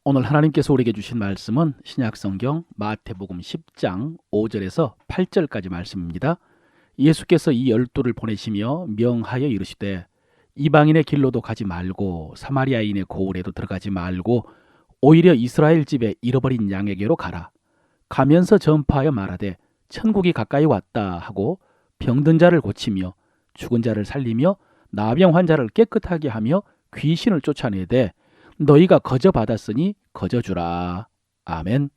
오늘 하나님께서 우리에게 주신 말씀은 신약성경 마태복음 10장 5절에서 8절까지 말씀입니다. 예수께서 이 12를 보내시며 명하여 이르시되 이방인의 길로도 가지 말고 사마리아인의 고을에도 들어가지 말고 오히려 이스라엘 집에 잃어버린 양에게로 가라. 가면서 전파하여 말하되 천국이 가까이 왔다 하고 병든 자를 고치며 죽은 자를 살리며 나병 환자를 깨끗하게 하며 귀신을 쫓아내되 너희가 거저 받았으니 거저 주라. 아멘.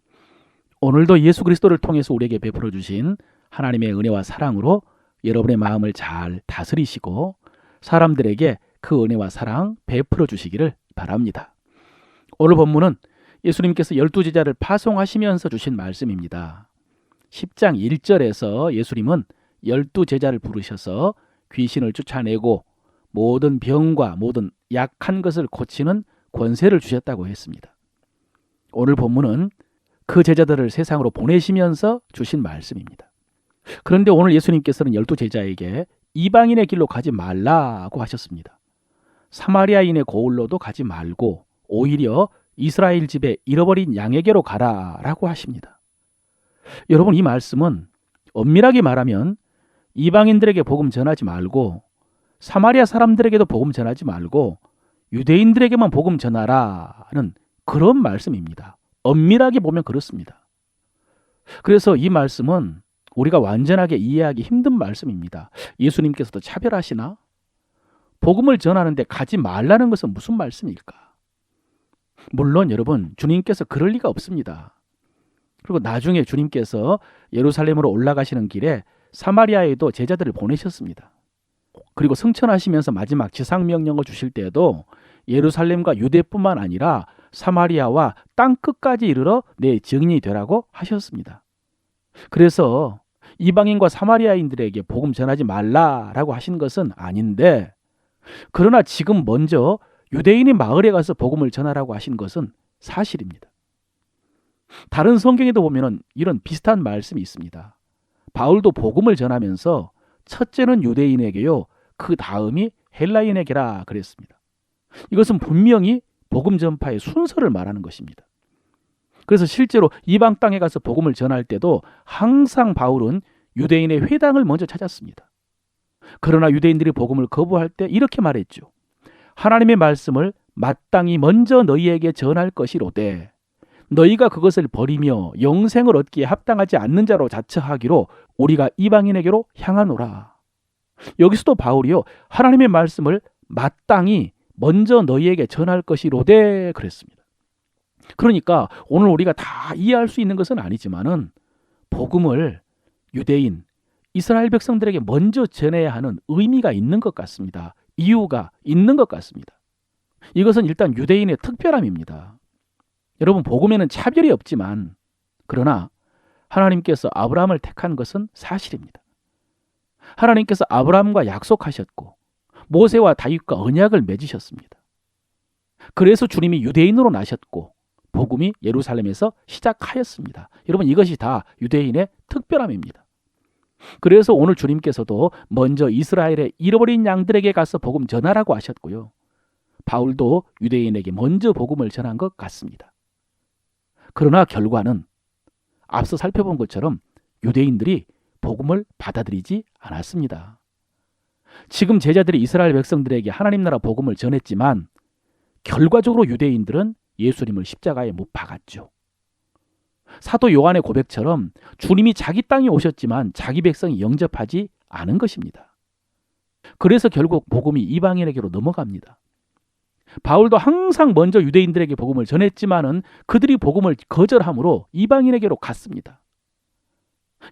오늘도 예수 그리스도를 통해서 우리에게 베풀어 주신 하나님의 은혜와 사랑으로 여러분의 마음을 잘 다스리시고 사람들에게 그 은혜와 사랑 베풀어 주시기를 바랍니다. 오늘 본문은 예수님께서 12제자를 파송하시면서 주신 말씀입니다. 10장 1절에서 예수님은 12제자를 부르셔서 귀신을 쫓아내고 모든 병과 모든 약한 것을 고치는 권세를 주셨다고 했습니다. 오늘 본문은 그 제자들을 세상으로 보내시면서 주신 말씀입니다. 그런데 오늘 예수님께서는 12제자에게 이방인의 길로 가지 말라고 하셨습니다. 사마리아인의 고을로도 가지 말고 오히려 이스라엘 집에 잃어버린 양에게로 가라라고 하십니다. 여러분, 이 말씀은 엄밀하게 말하면 이방인들에게 복음 전하지 말고 사마리아 사람들에게도 복음 전하지 말고 유대인들에게만 복음 전하라는 그런 말씀입니다. 엄밀하게 보면 그렇습니다. 그래서 이 말씀은 우리가 완전하게 이해하기 힘든 말씀입니다. 예수님께서도 차별하시나? 복음을 전하는데 가지 말라는 것은 무슨 말씀일까? 물론 여러분, 주님께서 그럴 리가 없습니다. 그리고 나중에 주님께서 예루살렘으로 올라가시는 길에 사마리아에도 제자들을 보내셨습니다. 그리고 승천하시면서 마지막 지상명령을 주실 때에도 예루살렘과 유대뿐만 아니라 사마리아와 땅끝까지 이르러 내 증인이 되라고 하셨습니다. 그래서 이방인과 사마리아인들에게 복음 전하지 말라라고 하신 것은 아닌데, 그러나 지금 먼저 유대인의 마을에 가서 복음을 전하라고 하신 것은 사실입니다. 다른 성경에도 보면 이런 비슷한 말씀이 있습니다. 바울도 복음을 전하면서 첫째는 유대인에게요, 그 다음이 헬라인에게라 그랬습니다. 이것은 분명히 복음 전파의 순서를 말하는 것입니다. 그래서 실제로 이방 땅에 가서 복음을 전할 때도 항상 바울은 유대인의 회당을 먼저 찾았습니다. 그러나 유대인들이 복음을 거부할 때 이렇게 말했죠. 하나님의 말씀을 마땅히 먼저 너희에게 전할 것이로되 너희가 그것을 버리며 영생을 얻기에 합당하지 않는 자로 자처하기로 우리가 이방인에게로 향하노라. 여기서도 바울이요, 하나님의 말씀을 마땅히 먼저 너희에게 전할 것이로되 그랬습니다. 그러니까 오늘 우리가 다 이해할 수 있는 것은 아니지만은 복음을 유대인, 이스라엘 백성들에게 먼저 전해야 하는 의미가 있는 것 같습니다. 이유가 있는 것 같습니다. 이것은 일단 유대인의 특별함입니다. 여러분, 복음에는 차별이 없지만 그러나 하나님께서 아브라함을 택한 것은 사실입니다. 하나님께서 아브라함과 약속하셨고 모세와 다윗과 언약을 맺으셨습니다. 그래서 주님이 유대인으로 나셨고 복음이 예루살렘에서 시작하였습니다. 여러분, 이것이 다 유대인의 특별함입니다. 그래서 오늘 주님께서도 먼저 이스라엘의 잃어버린 양들에게 가서 복음 전하라고 하셨고요. 바울도 유대인에게 먼저 복음을 전한 것 같습니다. 그러나 결과는 앞서 살펴본 것처럼 유대인들이 복음을 받아들이지 않았습니다. 지금 제자들이 이스라엘 백성들에게 하나님 나라 복음을 전했지만 결과적으로 유대인들은 예수님을 십자가에 못 박았죠. 사도 요한의 고백처럼 주님이 자기 땅에 오셨지만 자기 백성이 영접하지 않은 것입니다. 그래서 결국 복음이 이방인에게로 넘어갑니다. 바울도 항상 먼저 유대인들에게 복음을 전했지만은 그들이 복음을 거절함으로 이방인에게로 갔습니다.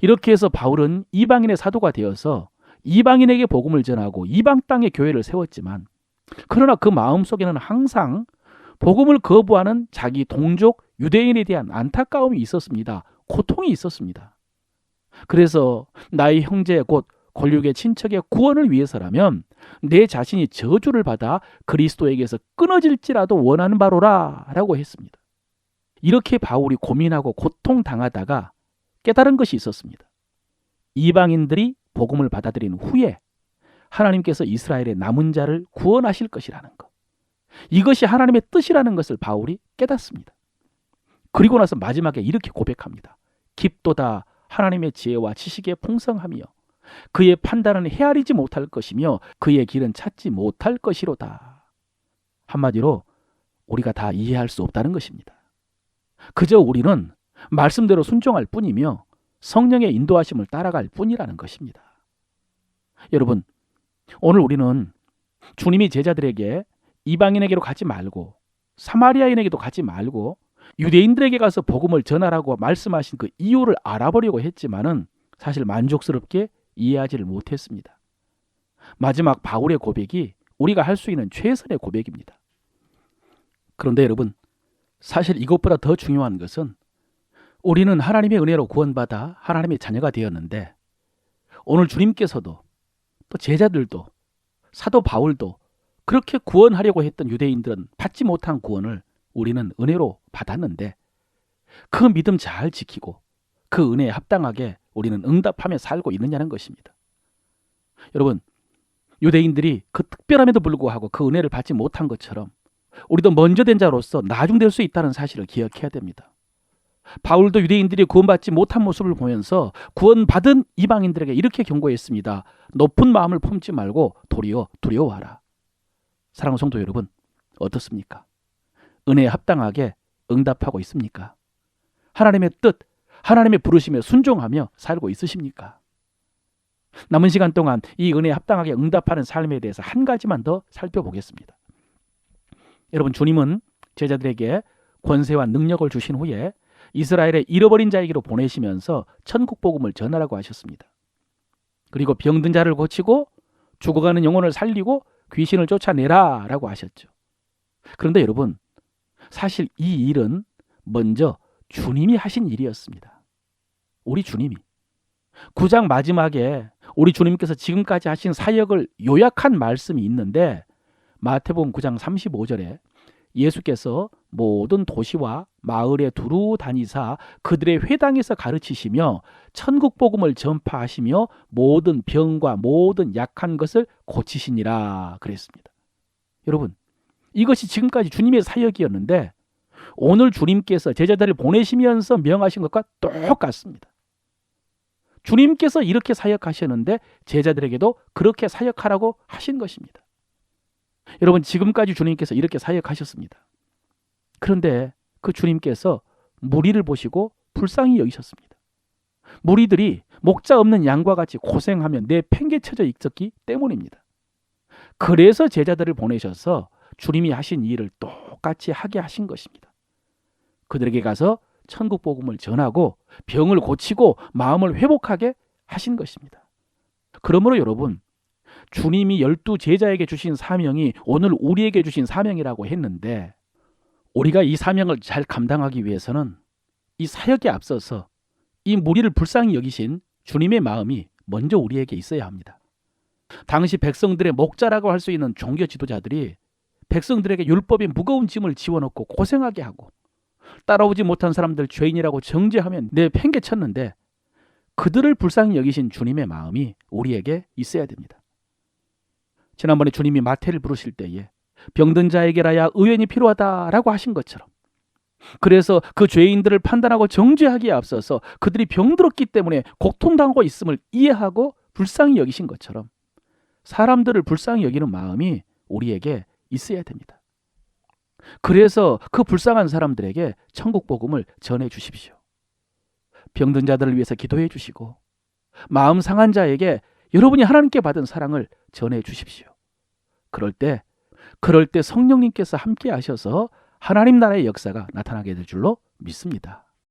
이렇게 해서 바울은 이방인의 사도가 되어서 이방인에게 복음을 전하고 이방 땅에 교회를 세웠지만 그러나 그 마음속에는 항상 복음을 거부하는 자기 동족 유대인에 대한 안타까움이 있었습니다. 고통이 있었습니다. 그래서 나의 형제 곧 권력의 친척의 구원을 위해서라면 내 자신이 저주를 받아 그리스도에게서 끊어질지라도 원하는 바로라 라고 했습니다. 이렇게 바울이 고민하고 고통당하다가 깨달은 것이 있었습니다. 이방인들이 복음을 받아들인 후에 하나님께서 이스라엘의 남은 자를 구원하실 것이라는 것. 이것이 하나님의 뜻이라는 것을 바울이 깨닫습니다. 그리고 나서 마지막에 이렇게 고백합니다. 깊도다 하나님의 지혜와 지식의 풍성함이여 그의 판단은 헤아리지 못할 것이며 그의 길은 찾지 못할 것이로다. 한마디로 우리가 다 이해할 수 없다는 것입니다. 그저 우리는 말씀대로 순종할 뿐이며 성령의 인도하심을 따라갈 뿐이라는 것입니다. 여러분, 오늘 우리는 주님이 제자들에게 이방인에게로 가지 말고 사마리아인에게도 가지 말고 유대인들에게 가서 복음을 전하라고 말씀하신 그 이유를 알아보려고 했지만은 사실 만족스럽게 이해하지를 못했습니다. 마지막 바울의 고백이 우리가 할 수 있는 최선의 고백입니다. 그런데 여러분, 사실 이것보다 더 중요한 것은 우리는 하나님의 은혜로 구원받아 하나님의 자녀가 되었는데 오늘 주님께서도 또 제자들도 사도 바울도 그렇게 구원하려고 했던 유대인들은 받지 못한 구원을 우리는 은혜로 받았는데 그 믿음 잘 지키고 그 은혜에 합당하게 우리는 응답하며 살고 있느냐는 것입니다. 여러분, 유대인들이 그 특별함에도 불구하고 그 은혜를 받지 못한 것처럼 우리도 먼저 된 자로서 나중될 수 있다는 사실을 기억해야 됩니다. 바울도 유대인들이 구원받지 못한 모습을 보면서 구원받은 이방인들에게 이렇게 경고했습니다. 높은 마음을 품지 말고 도리어 두려워하라. 사랑하는 성도 여러분, 어떻습니까? 은혜에 합당하게 응답하고 있습니까? 하나님의 뜻, 하나님의 부르심에 순종하며 살고 있으십니까? 남은 시간 동안 이 은혜에 합당하게 응답하는 삶에 대해서 한 가지만 더 살펴보겠습니다. 여러분, 주님은 제자들에게 권세와 능력을 주신 후에 이스라엘의 잃어버린 자에게로 보내시면서 천국 복음을 전하라고 하셨습니다. 그리고 병든 자를 고치고 죽어가는 영혼을 살리고 귀신을 쫓아내라 라고 하셨죠. 그런데 여러분, 사실 이 일은 먼저 주님이 하신 일이었습니다. 우리 주님이 9장 마지막에 우리 주님께서 지금까지 하신 사역을 요약한 말씀이 있는데 마태복음 9장 35절에 예수께서 모든 도시와 마을에 두루 다니사 그들의 회당에서 가르치시며 천국 복음을 전파하시며 모든 병과 모든 약한 것을 고치시니라 그랬습니다. 여러분, 이것이 지금까지 주님의 사역이었는데 오늘 주님께서 제자들을 보내시면서 명하신 것과 똑같습니다. 주님께서 이렇게 사역하셨는데 제자들에게도 그렇게 사역하라고 하신 것입니다. 여러분, 지금까지 주님께서 이렇게 사역하셨습니다. 그런데 그 주님께서 무리를 보시고 불쌍히 여기셨습니다. 무리들이 목자 없는 양과 같이 고생하며 내팽개쳐져 있었기 때문입니다. 그래서 제자들을 보내셔서 주님이 하신 일을 똑같이 하게 하신 것입니다. 그들에게 가서 천국 복음을 전하고 병을 고치고 마음을 회복하게 하신 것입니다. 그러므로 여러분, 주님이 12 제자에게 주신 사명이 오늘 우리에게 주신 사명이라고 했는데 우리가 이 사명을 잘 감당하기 위해서는 이 사역에 앞서서 이 무리를 불쌍히 여기신 주님의 마음이 먼저 우리에게 있어야 합니다. 당시 백성들의 목자라고 할 수 있는 종교 지도자들이 백성들에게 율법의 무거운 짐을 지워놓고 고생하게 하고 따라오지 못한 사람들 죄인이라고 정죄하며 내팽개쳤는데 그들을 불쌍히 여기신 주님의 마음이 우리에게 있어야 됩니다. 지난번에 주님이 마태를 부르실 때에 병든 자에게라야 의원이 필요하다라고 하신 것처럼 그래서 그 죄인들을 판단하고 정죄하기에 앞서서 그들이 병들었기 때문에 고통당하고 있음을 이해하고 불쌍히 여기신 것처럼 사람들을 불쌍히 여기는 마음이 우리에게 있어야 됩니다. 그래서 그 불쌍한 사람들에게 천국 복음을 전해 주십시오. 병든 자들을 위해서 기도해 주시고 마음 상한 자에게 여러분이 하나님께 받은 사랑을 전해 주십시오. 그럴 때 성령님께서 함께 하셔서 하나님 나라의 역사가 나타나게 될 줄로 믿습니다.